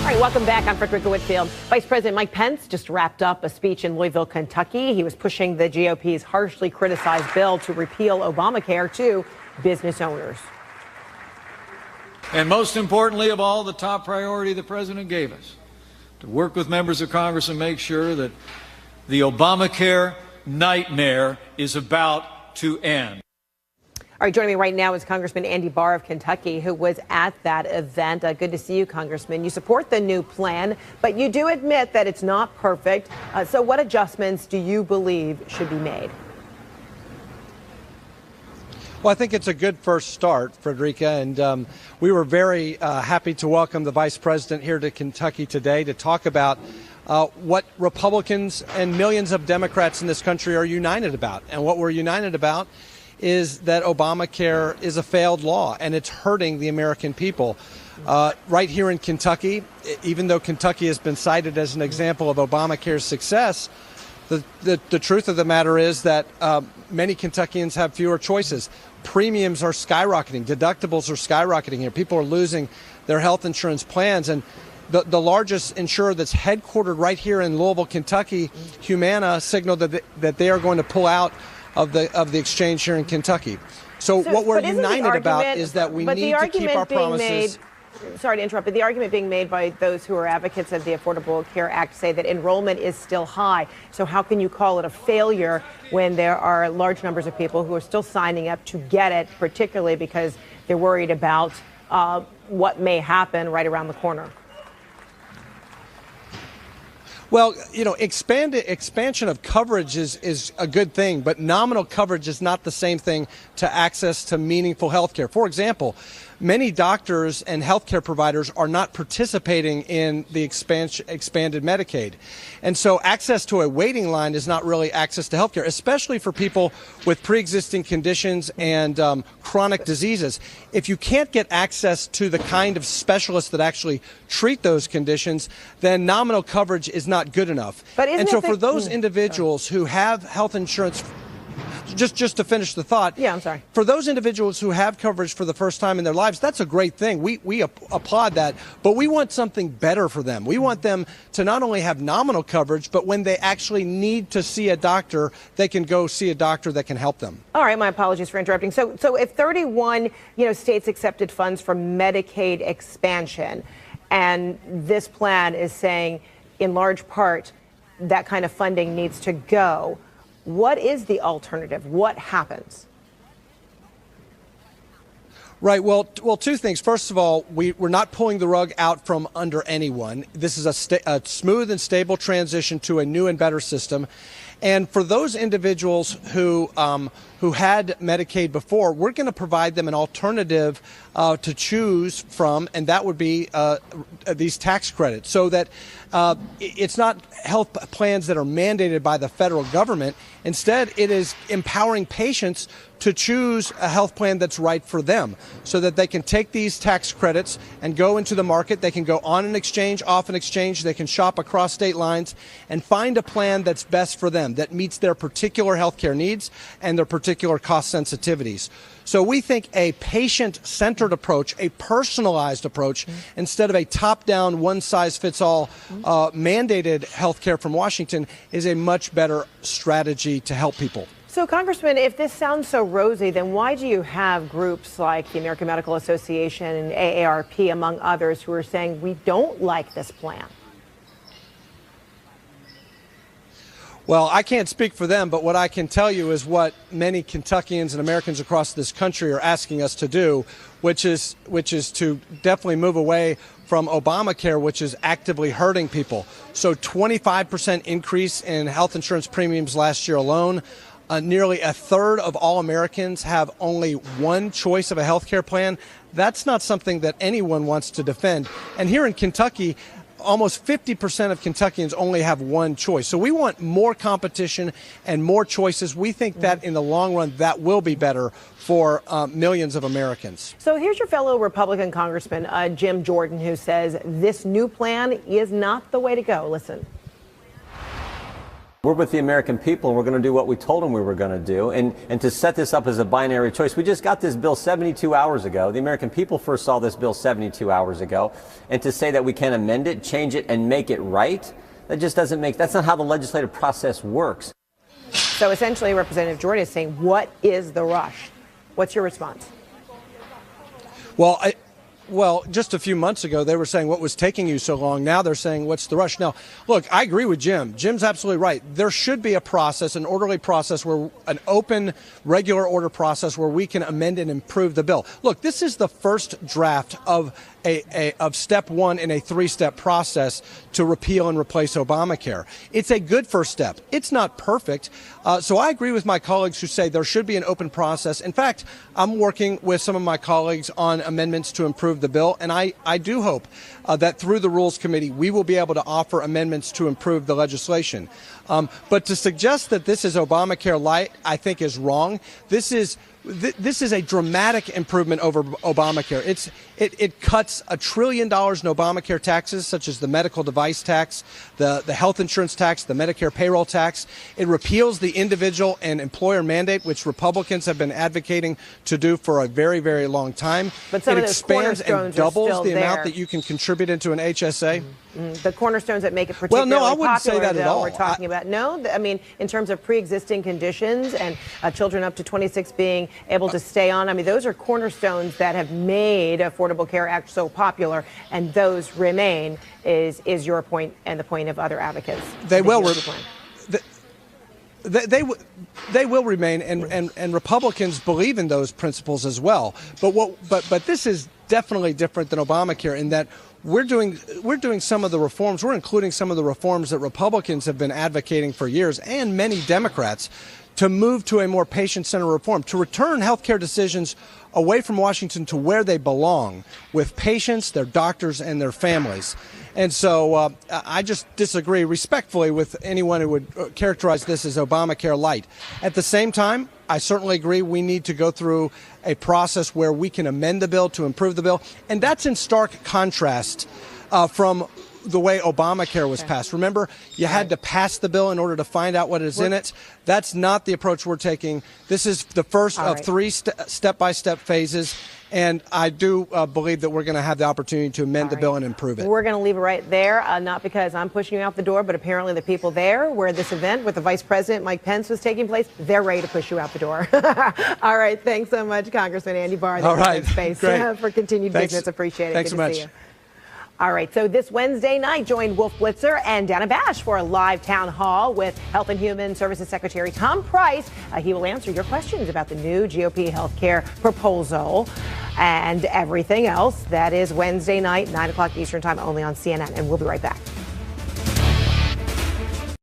All right, welcome back. I'm Frederica Whitfield. Vice President Mike Pence just wrapped up a speech in Louisville, Kentucky. He was pushing the GOP's harshly criticized bill to repeal Obamacare to business owners. And most importantly of all, the top priority the president gave us, to work with members of Congress and make sure that the Obamacare nightmare is about to end. All right, joining me right now is Congressman Andy Barr of Kentucky, who was at that event. Good to see you, Congressman. You support the new plan, but you do admit that it's not perfect. So what adjustments do you believe should be made? Well, I think it's a good first start, Frederica, and we were very happy to welcome the Vice President here to Kentucky today to talk about what Republicans and millions of Democrats in this country are united about. And what we're united about is that Obamacare is a failed law, and it's hurting the American people. Right here in Kentucky, even though Kentucky has been cited as an example of Obamacare's success, the truth of the matter is that many Kentuckians have fewer choices. Premiums are skyrocketing. Deductibles are skyrocketing here. People are losing their health insurance plans. And the largest insurer that's headquartered right here in Louisville, Kentucky, Humana, signaled that they are going to pull out of the exchange here in Kentucky. So what we're united about is that we need to keep our promises. Sorry to interrupt, but the argument being made by those who are advocates of the Affordable Care Act say that enrollment is still high. So how can you call it a failure when there are large numbers of people who are still signing up to get it, particularly because they're worried about what may happen right around the corner? Well, you know, expansion of coverage is a good thing, but nominal coverage is not the same thing to access to meaningful health care. For example, many doctors and healthcare providers are not participating in the expanded Medicaid. And so access to a waiting line is not really access to healthcare, especially for people with pre-existing conditions and chronic diseases. If you can't get access to the kind of specialists that actually treat those conditions, then nominal coverage is not good enough. And so for those individuals who have health insurance, just to finish the thought. Yeah, I'm sorry. For those individuals who have coverage for the first time in their lives, that's a great thing. We applaud that, but we want something better for them. We want them to not only have nominal coverage, but when they actually need to see a doctor, they can go see a doctor that can help them. All right, my apologies for interrupting. So if 31, states accepted funds for Medicaid expansion, and this plan is saying, in large part, that kind of funding needs to go, what is the alternative? What happens? Right. Well, two things. First of all, we're not pulling the rug out from under anyone. This is a smooth and stable transition to a new and better system. And for those individuals who had Medicaid before, we're going to provide them an alternative to choose from, and that would be these tax credits, so that it's not health plans that are mandated by the federal government. Instead, it is empowering patients to choose a health plan that's right for them, so that they can take these tax credits and go into the market. They can go on an exchange, off an exchange. They can shop across state lines and find a plan that's best for them, that meets their particular health care needs and their particular cost sensitivities. So we think a patient-centered approach, a personalized approach, instead of a top-down, one-size-fits-all mandated health care from Washington, is a much better strategy to help people. So, Congressman, if this sounds so rosy, then why do you have groups like the American Medical Association and AARP, among others, who are saying we don't like this plan? Well, I can't speak for them, but what I can tell you is what many Kentuckians and Americans across this country are asking us to do, which is to definitely move away from Obamacare, which is actively hurting people. So 25% increase in health insurance premiums last year alone. Nearly a third of all Americans have only one choice of a health care plan. That's not something that anyone wants to defend. And here in Kentucky, almost 50% of Kentuckians only have one choice. So we want more competition and more choices. We think that in the long run, that will be better for millions of Americans. So here's your fellow Republican Congressman, Jim Jordan, who says this new plan is not the way to go. Listen. We're with the American people, and we're going to do what we told them we were going to do. And to set this up as a binary choice, we just got this bill 72 hours ago. The American people first saw this bill 72 hours ago. And to say that we can amend it, change it, and make it right, that just doesn't make, that's not how the legislative process works. So essentially, Representative Jordan is saying, what is the rush? What's your response? Well, just a few months ago, they were saying, what was taking you so long? Now they're saying, what's the rush? Now, look, I agree with Jim. Jim's absolutely right. There should be a process, an orderly process, where an open, regular order process where we can amend and improve the bill. Look, this is the first draft of step one in a three-step process to repeal and replace Obamacare. It's a good first step. It's not perfect. So I agree with my colleagues who say there should be an open process. In fact, I'm working with some of my colleagues on amendments to improve the bill, and I do hope that through the Rules Committee we will be able to offer amendments to improve the legislation. But to suggest that this is Obamacare light, I think is wrong. This is a dramatic improvement over Obamacare. It cuts $1 trillion in Obamacare taxes, such as the medical device tax, the health insurance tax, the Medicare payroll tax. It repeals the individual and employer mandate, which Republicans have been advocating to do for a very, very long time. But some it of those expands and doubles the there. amount that you can contribute into an HSA. The cornerstones that make it particularly well, no, I wouldn't popular, say that though, at all. we're talking about. No, I mean, in terms of pre-existing conditions and children up to 26 being able to stay on, I mean, those are cornerstones that have made Affordable Care Act so popular, and those remain, is your point and the point of other advocates. They will they will remain, and Republicans believe in those principles as well. But this is definitely different than Obamacare in that we're doing some of the reforms. We're including some of the reforms that Republicans have been advocating for years, and many Democrats, to move to a more patient-centered reform, to return health care decisions away from Washington to where they belong, with patients, their doctors, and their families. And so I just disagree respectfully with anyone who would characterize this as Obamacare light. At the same time, I certainly agree we need to go through a process where we can amend the bill to improve the bill. And that's in stark contrast from the way Obamacare was passed. Remember, you had to pass the bill in order to find out what is in it. That's not the approach we're taking. This is the first of three step-by-step phases. And I do believe that we're going to have the opportunity to amend the bill and improve it. We're going to leave it right there, not because I'm pushing you out the door, but apparently the people there where this event with the Vice President Mike Pence was taking place, they're ready to push you out the door. All right. Thanks so much, Congressman Andy Barr. All right. Space for continued business. Appreciate it. Thanks so much. See you. All right, so this Wednesday night, join Wolf Blitzer and Dana Bash for a live town hall with Health and Human Services Secretary Tom Price. He will answer your questions about the new GOP health care proposal and everything else. That is Wednesday night, 9 o'clock Eastern time, only on CNN. And we'll be right back.